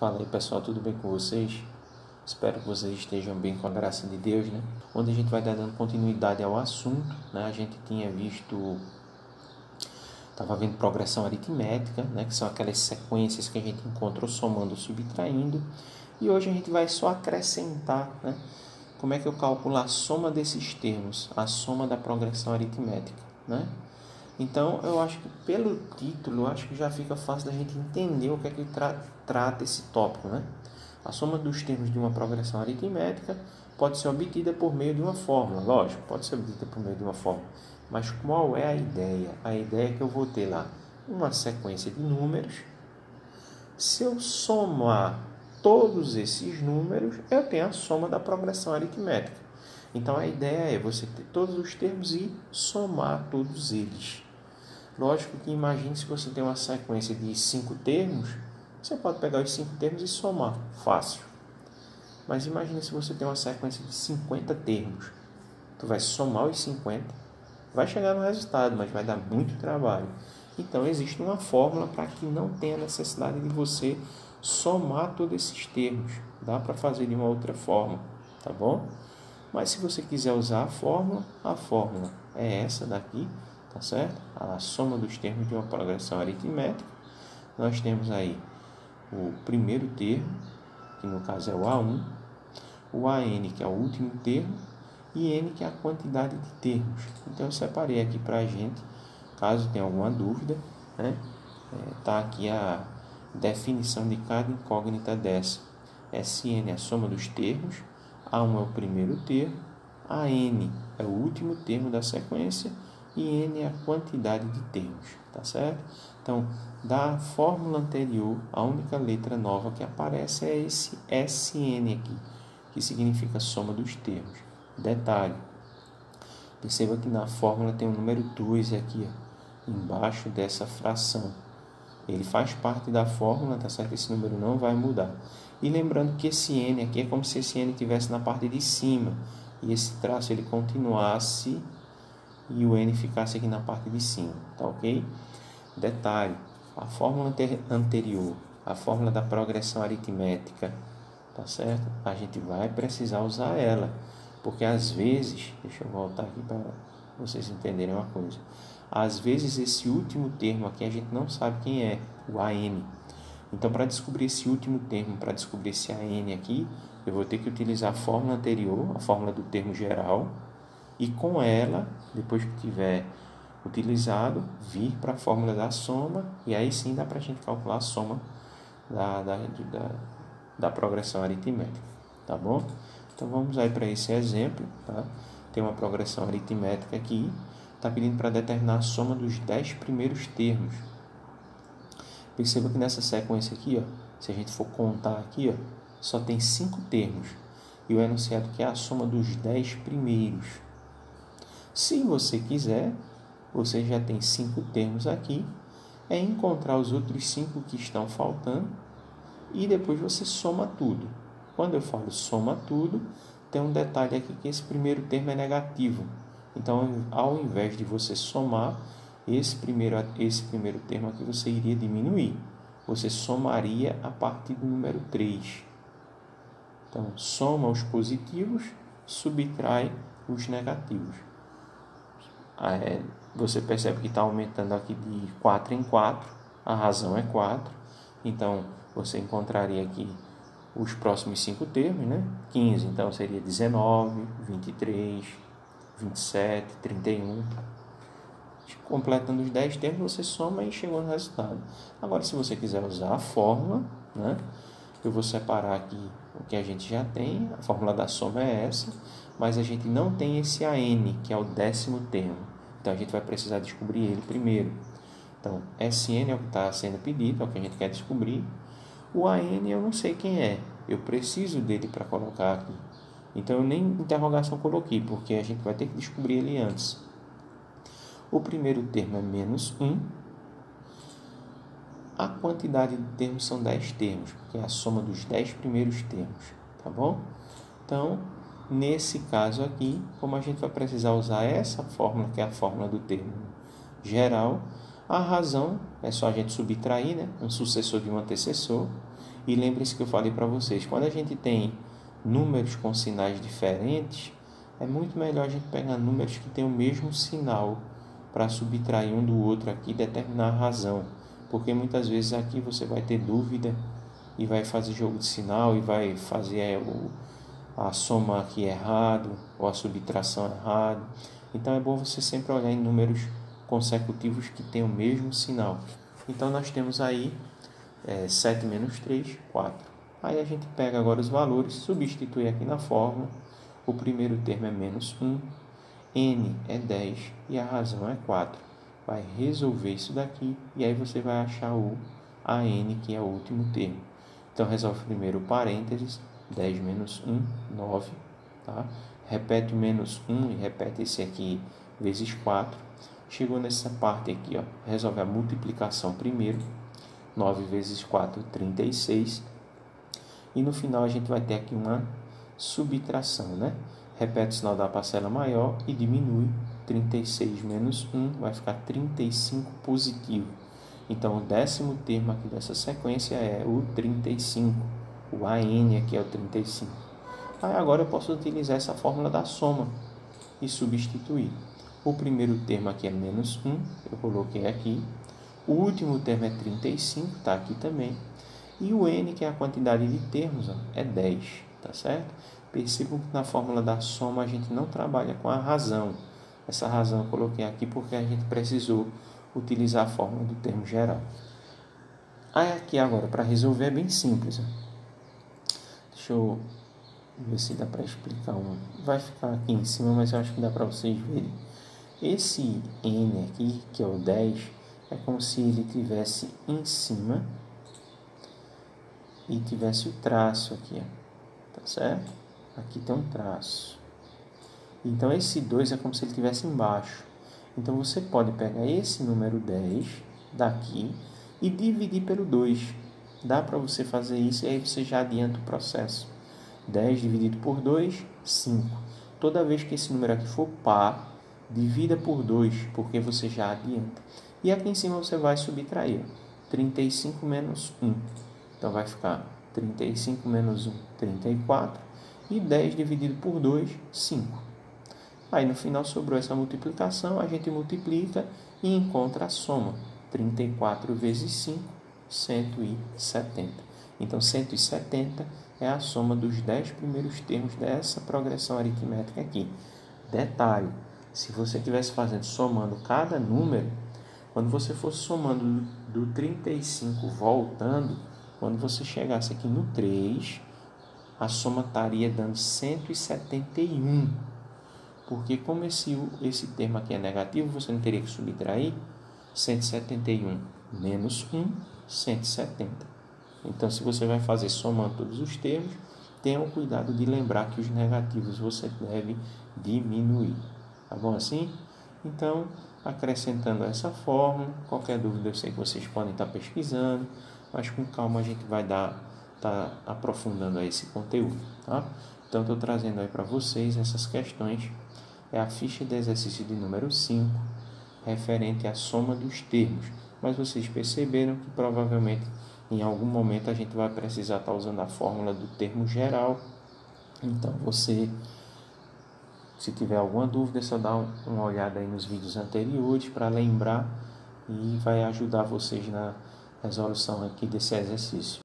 Fala aí pessoal, tudo bem com vocês? Espero que vocês estejam bem com a graça de Deus, né? Onde a gente vai dando continuidade ao assunto, né? A gente tinha visto, estava vendo progressão aritmética, né? Que são aquelas sequências que a gente encontrou somando ou subtraindo. E hoje a gente vai só acrescentar, né? Como é que eu calculo a soma desses termos, a soma da progressão aritmética, né? Então, eu acho que pelo título, eu acho que já fica fácil da gente entender o que é que trata esse tópico, né? A soma dos termos de uma progressão aritmética pode ser obtida por meio de uma fórmula, lógico, pode ser obtida por meio de uma fórmula. Mas qual é a ideia? A ideia é que eu vou ter lá uma sequência de números. Se eu somar todos esses números, eu tenho a soma da progressão aritmética. Então, a ideia é você ter todos os termos e somar todos eles. Lógico que imagine se você tem uma sequência de 5 termos, você pode pegar os 5 termos e somar, fácil. Mas imagine se você tem uma sequência de 50 termos. Tu vai somar os 50, vai chegar no resultado, mas vai dar muito trabalho. Então existe uma fórmula para que não tenha necessidade de você somar todos esses termos. Dá para fazer de uma outra forma, tá bom? Mas se você quiser usar a fórmula é essa daqui, tá certo? A soma dos termos de uma progressão aritmética. Nós temos aí o primeiro termo, que no caso é o A1, o AN, que é o último termo, e N, que é a quantidade de termos. Então eu separei aqui para a gente, caso tenha alguma dúvida, né? Tá aqui a definição de cada incógnita dessa. SN é a soma dos termos, A1 é o primeiro termo, AN é o último termo da sequência e N é a quantidade de termos, tá certo? Então, da fórmula anterior, a única letra nova que aparece é esse SN aqui, que significa soma dos termos. Detalhe, perceba que na fórmula tem o número 2 aqui, ó, embaixo dessa fração. Ele faz parte da fórmula, tá certo? Esse número não vai mudar. E lembrando que esse N aqui é como se esse N estivesse na parte de cima. E esse traço ele continuasse e o N ficasse aqui na parte de cima, tá ok? Detalhe, a fórmula anterior, a fórmula da progressão aritmética, tá certo? A gente vai precisar usar ela. Porque às vezes, deixa eu voltar aqui para vocês entenderem uma coisa. Às vezes esse último termo aqui a gente não sabe quem é, o AN. Então, para descobrir esse último termo, para descobrir esse AN aqui, eu vou ter que utilizar a fórmula anterior, a fórmula do termo geral, e com ela, depois que tiver utilizado, vir para a fórmula da soma, e aí sim dá para a gente calcular a soma da progressão aritmética, tá bom? Então, vamos aí para esse exemplo, tá? Tem uma progressão aritmética aqui, está pedindo para determinar a soma dos 10 primeiros termos. Perceba que nessa sequência aqui, ó, se a gente for contar aqui, ó, só tem 5 termos. E o enunciado que é a soma dos 10 primeiros. Se você quiser, você já tem 5 termos aqui, é encontrar os outros 5 que estão faltando e depois você soma tudo. Quando eu falo soma tudo, tem um detalhe aqui que esse primeiro termo é negativo. Então, ao invés de você somar esse primeiro termo aqui, você iria diminuir. Você somaria a partir do número 3. Então, soma os positivos, subtrai os negativos. Você percebe que está aumentando aqui de 4 em 4. A razão é 4. Então, você encontraria aqui os próximos 5 termos, né? 15, então seria 19, 23, 27, 31. Completando os 10 termos, você soma e chegou no resultado. Agora, se você quiser usar a fórmula, né? Eu vou separar aqui o que a gente já tem. A fórmula da soma é essa, mas a gente não tem esse AN, que é o 10º termo. Então, a gente vai precisar descobrir ele primeiro. Então, SN é o que está sendo pedido, é o que a gente quer descobrir. O AN eu não sei quem é, eu preciso dele para colocar aqui. Então eu nem interrogação coloquei, porque a gente vai ter que descobrir ele antes. O primeiro termo é menos 1. A quantidade de termos são 10 termos, porque é a soma dos 10 primeiros termos, tá bom? Então, nesse caso aqui, como a gente vai precisar usar essa fórmula, que é a fórmula do termo geral, a razão é só a gente subtrair, né? Um sucessor de um antecessor. E lembre-se que eu falei para vocês, quando a gente tem números com sinais diferentes, é muito melhor a gente pegar números que têm o mesmo sinal para subtrair um do outro aqui e determinar a razão. Porque muitas vezes aqui você vai ter dúvida e vai fazer jogo de sinal e vai fazer a soma aqui errado ou a subtração errado. Então é bom você sempre olhar em números consecutivos que têm o mesmo sinal. Então nós temos aí 7 menos 3, 4. Aí a gente pega agora os valores, substitui aqui na fórmula. O primeiro termo é menos 1, n é 10 e a razão é 4. Vai resolver isso daqui e aí você vai achar o AN, que é o último termo. Então resolve primeiro o parênteses, 10 menos 1, 9. Tá? Repete o menos 1 e repete esse aqui vezes 4. Chegou nessa parte aqui, ó, resolve a multiplicação primeiro. 9 vezes 4, 36. E no final a gente vai ter aqui uma subtração, né? Repete o sinal da parcela maior e diminui. 36 menos 1 vai ficar 35 positivo. Então, o 10º termo aqui dessa sequência é o 35. O AN aqui é o 35. Aí agora eu posso utilizar essa fórmula da soma e substituir. O primeiro termo aqui é menos 1, eu coloquei aqui. O último termo é 35, está aqui também. E o n, que é a quantidade de termos, ó, é 10, tá certo? Percebam que na fórmula da soma a gente não trabalha com a razão. Essa razão eu coloquei aqui porque a gente precisou utilizar a fórmula do termo geral. Aí aqui agora, para resolver, é bem simples. Ó. Deixa eu ver se dá para explicar um. Vai ficar aqui em cima, mas eu acho que dá para vocês verem. Esse n aqui, que é o 10, é como se ele tivesse em cima e tivesse o traço aqui, ó. Tá certo? Aqui tem um traço. Então, esse 2 é como se ele estivesse embaixo. Então, você pode pegar esse número 10 daqui e dividir pelo 2. Dá para você fazer isso e aí você já adianta o processo. 10 dividido por 2, 5. Toda vez que esse número aqui for par, divida por 2, porque você já adianta. E aqui em cima você vai subtrair. 35 menos 1. Então, vai ficar 35 menos 1, 34. E 10 dividido por 2, 5. Aí, no final, sobrou essa multiplicação. A gente multiplica e encontra a soma. 34 vezes 5, 170. Então, 170 é a soma dos 10 primeiros termos dessa progressão aritmética aqui. Detalhe, se você estivesse somando cada número, quando você fosse somando do 35 voltando, quando você chegasse aqui no 3, a soma estaria dando 171. Porque como esse termo aqui é negativo, você não teria que subtrair 171 menos 1, 170. Então, se você vai fazer somando todos os termos, tenha o cuidado de lembrar que os negativos você deve diminuir. Tá bom assim? Então, acrescentando essa fórmula, qualquer dúvida eu sei que vocês podem estar pesquisando, mas com calma a gente vai tá aprofundando aí esse conteúdo, tá? Então, estou trazendo aí para vocês essas questões. É a ficha de exercício de número 5, referente à soma dos termos. Mas vocês perceberam que provavelmente em algum momento a gente vai precisar estar usando a fórmula do termo geral. Então, você, se tiver alguma dúvida, é só dar uma olhada aí nos vídeos anteriores para lembrar e vai ajudar vocês na resolução aqui desse exercício.